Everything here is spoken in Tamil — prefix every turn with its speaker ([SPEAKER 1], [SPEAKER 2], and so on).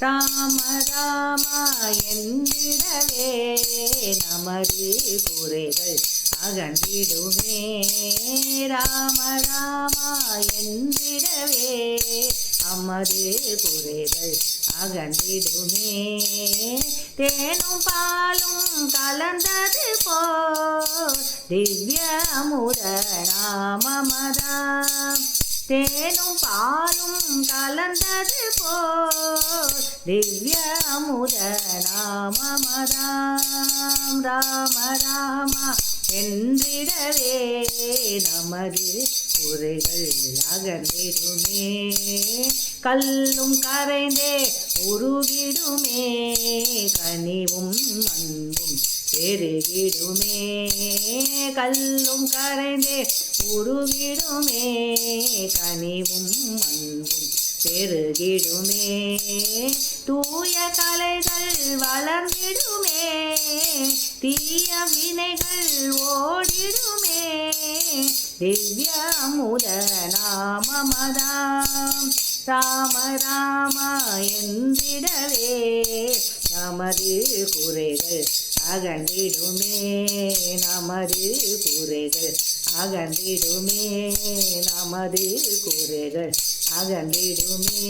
[SPEAKER 1] ராம ராமா என்றிடவே நமது குறைகள் அகன்றிடுமே. ராம ராமா என்றிடவே நமது குறைகள் அகன்றிடுமே. தேனும் பாலும் கலந்தது போல் திவ்ய அமுத நாமமதாம். தேனும் பாலும் கலந்தது போல் திவ்ய அமுத நாமமதாம். ராம ராமா என்றிடவே நமது குறைகள் அகன்றிடுமே. கல்லும் கரைந்தே உருகிடுமே, கனிவும் அன்பும் பெருகிடுமே. கல்லும் கரைந்தே உருகிடுமே, கனிவும் அன்பும் பெருகிடுமே. தூய கலைகள் வளர்ந்திடுமே, தீய வினைகள் ஓடிடுமே. திவ்ய அமுத நாமமதாம். ராம ராமா என்றிடவே நமது குறைகள் அகன்றிடுமே. நமது குறைகள் அகன்றிடுமே. நமது குறைகள் அகன்றிடுமே.